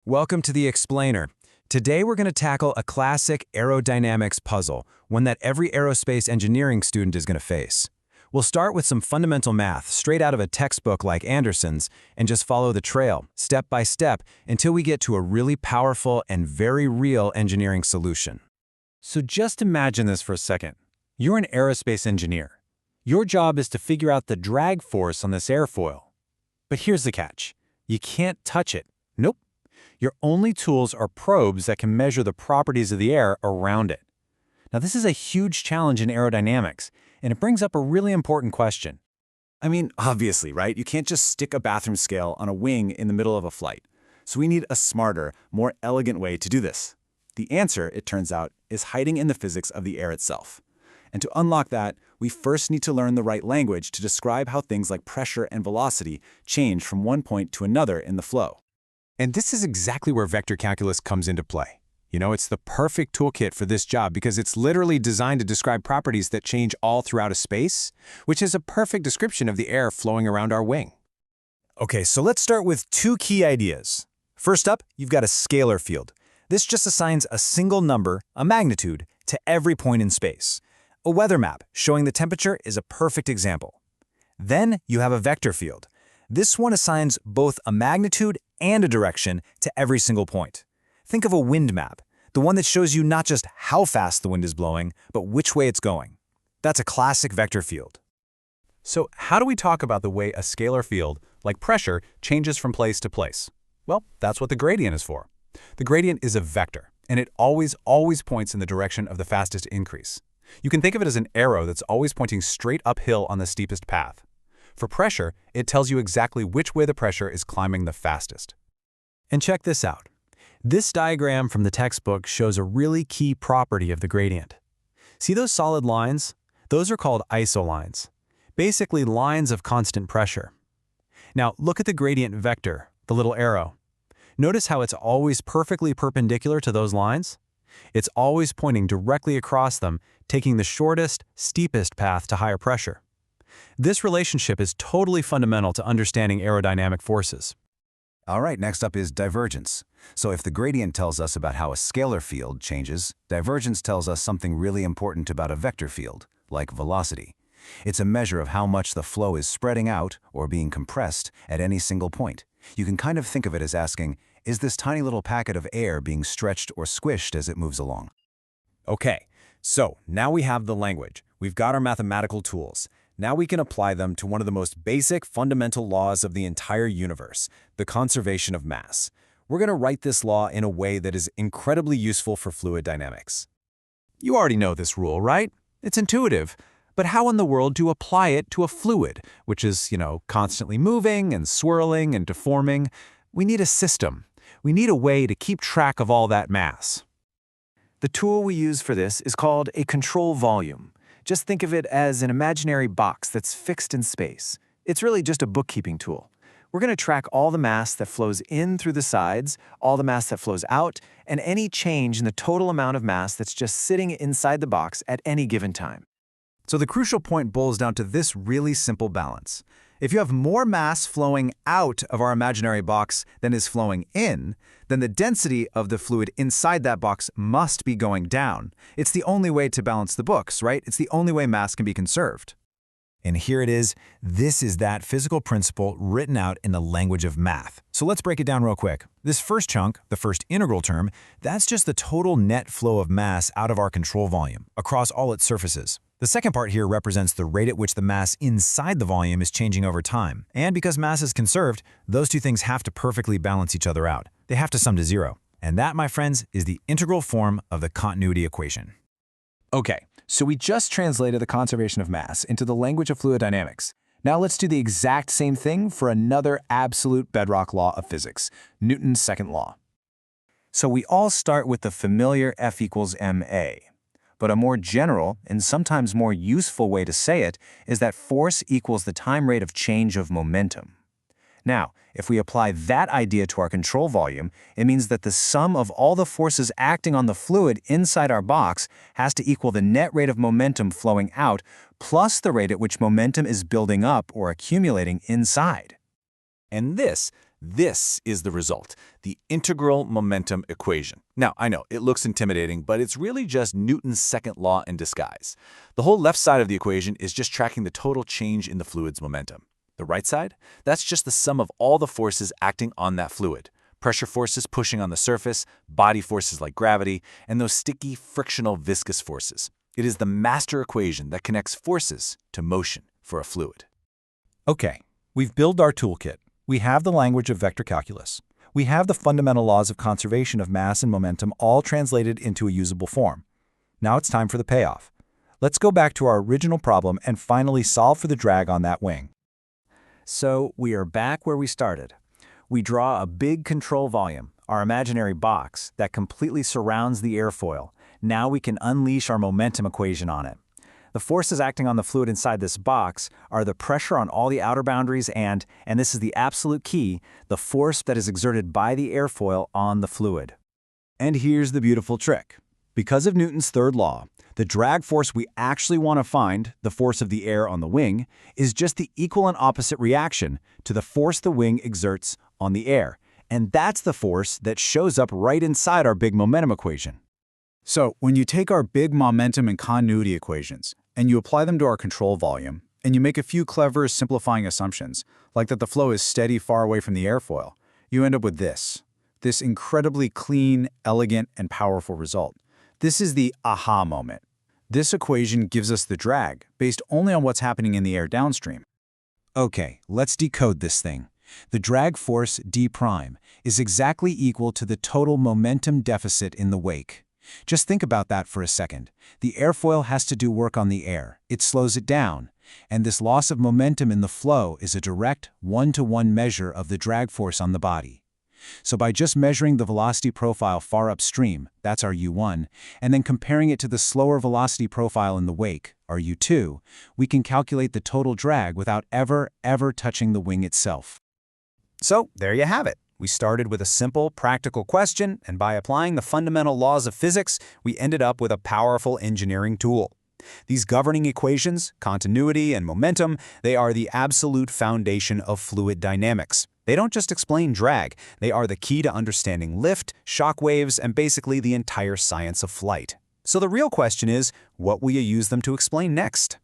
Welcome to the Explainer. Today we're going to tackle a classic aerodynamics puzzle, one that every aerospace engineering student is going to face. We'll start with some fundamental math straight out of a textbook like Anderson's and just follow the trail, step by step, until we get to a really powerful and very real engineering solution. So just imagine this for a second. You're an aerospace engineer. Your job is to figure out the drag force on this airfoil. But here's the catch. You can't touch it. Nope. Your only tools are probes that can measure the properties of the air around it. Now, this is a huge challenge in aerodynamics, and it brings up a really important question. I mean, obviously, right? You can't just stick a bathroom scale on a wing in the middle of a flight. So we need a smarter, more elegant way to do this. The answer, it turns out, is hiding in the physics of the air itself. And to unlock that, we first need to learn the right language to describe how things like pressure and velocity change from one point to another in the flow. And this is exactly where vector calculus comes into play. It's the perfect toolkit for this job because it's literally designed to describe properties that change all throughout a space, which is a perfect description of the air flowing around our wing. Okay, so let's start with two key ideas. First up, you've got a scalar field. This just assigns a single number, a magnitude, to every point in space. A weather map showing the temperature is a perfect example. Then you have a vector field. This one assigns both a magnitude and a direction to every single point. Think of a wind map, the one that shows you not just how fast the wind is blowing, but which way it's going. That's a classic vector field. So how do we talk about the way a scalar field, like pressure, changes from place to place? Well, that's what the gradient is for. The gradient is a vector, and it always points in the direction of the fastest increase. You can think of it as an arrow that's always pointing straight uphill on the steepest path. For pressure, it tells you exactly which way the pressure is climbing the fastest. And check this out. This diagram from the textbook shows a really key property of the gradient. See those solid lines? Those are called isolines, basically lines of constant pressure. Now look at the gradient vector, the little arrow. Notice how it's always perfectly perpendicular to those lines? It's always pointing directly across them, taking the shortest, steepest path to higher pressure. This relationship is totally fundamental to understanding aerodynamic forces. All right, next up is divergence. So if the gradient tells us about how a scalar field changes, divergence tells us something really important about a vector field, like velocity. It's a measure of how much the flow is spreading out or being compressed at any single point. You can kind of think of it as asking, is this tiny little packet of air being stretched or squished as it moves along? Okay, so now we have the language. We've got our mathematical tools. Now we can apply them to one of the most basic fundamental laws of the entire universe, the conservation of mass. We're going to write this law in a way that is incredibly useful for fluid dynamics. You already know this rule, right? It's intuitive. But how in the world do you apply it to a fluid, which is, constantly moving and swirling and deforming? We need a system. We need a way to keep track of all that mass. The tool we use for this is called a control volume. Just think of it as an imaginary box that's fixed in space. It's really just a bookkeeping tool. We're going to track all the mass that flows in through the sides, all the mass that flows out, and any change in the total amount of mass that's just sitting inside the box at any given time. So the crucial point boils down to this really simple balance. If you have more mass flowing out of our imaginary box than is flowing in, then the density of the fluid inside that box must be going down. It's the only way to balance the books, right? It's the only way mass can be conserved. And here it is. This is that physical principle written out in the language of math. So let's break it down real quick. This first chunk, the first integral term, that's just the total net flow of mass out of our control volume across all its surfaces. The second part here represents the rate at which the mass inside the volume is changing over time. And because mass is conserved, those two things have to perfectly balance each other out. They have to sum to zero. And that, my friends, is the integral form of the continuity equation. Okay, so we just translated the conservation of mass into the language of fluid dynamics. Now let's do the exact same thing for another absolute bedrock law of physics, Newton's second law. So we all start with the familiar F equals ma. But a more general and sometimes more useful way to say it is that force equals the time rate of change of momentum. Now, if we apply that idea to our control volume, it means that the sum of all the forces acting on the fluid inside our box has to equal the net rate of momentum flowing out plus the rate at which momentum is building up or accumulating inside. And this This is the result, the integral momentum equation. Now, I know, it looks intimidating, but it's really just Newton's second law in disguise. The whole left side of the equation is just tracking the total change in the fluid's momentum. The right side? That's just the sum of all the forces acting on that fluid. Pressure forces pushing on the surface, body forces like gravity, and those sticky, frictional, viscous forces. It is the master equation that connects forces to motion for a fluid. Okay, we've built our toolkit. We have the language of vector calculus. We have the fundamental laws of conservation of mass and momentum all translated into a usable form. Now it's time for the payoff. Let's go back to our original problem and finally solve for the drag on that wing. So we are back where we started. We draw a big control volume, our imaginary box, that completely surrounds the airfoil. Now we can unleash our momentum equation on it. The forces acting on the fluid inside this box are the pressure on all the outer boundaries and this is the absolute key, the force that is exerted by the airfoil on the fluid. And here's the beautiful trick. Because of Newton's third law, the drag force we actually want to find, the force of the air on the wing, is just the equal and opposite reaction to the force the wing exerts on the air. And that's the force that shows up right inside our big momentum equation. So when you take our big momentum and continuity equations, and you apply them to our control volume, and you make a few clever simplifying assumptions, like that the flow is steady far away from the airfoil, you end up with this incredibly clean, elegant, and powerful result. This is the aha moment. This equation gives us the drag based only on what's happening in the air downstream. Okay, let's decode this thing. The drag force, d', is exactly equal to the total momentum deficit in the wake. Just think about that for a second. The airfoil has to do work on the air. It slows it down. And this loss of momentum in the flow is a direct one-to-one measure of the drag force on the body. So by just measuring the velocity profile far upstream, that's our U1, and then comparing it to the slower velocity profile in the wake, our U2, we can calculate the total drag without ever touching the wing itself. So there you have it. We started with a simple, practical question, and by applying the fundamental laws of physics, we ended up with a powerful engineering tool. These governing equations, continuity and momentum, they are the absolute foundation of fluid dynamics. They don't just explain drag, they are the key to understanding lift, shock waves, and basically the entire science of flight. So the real question is, what will you use them to explain next?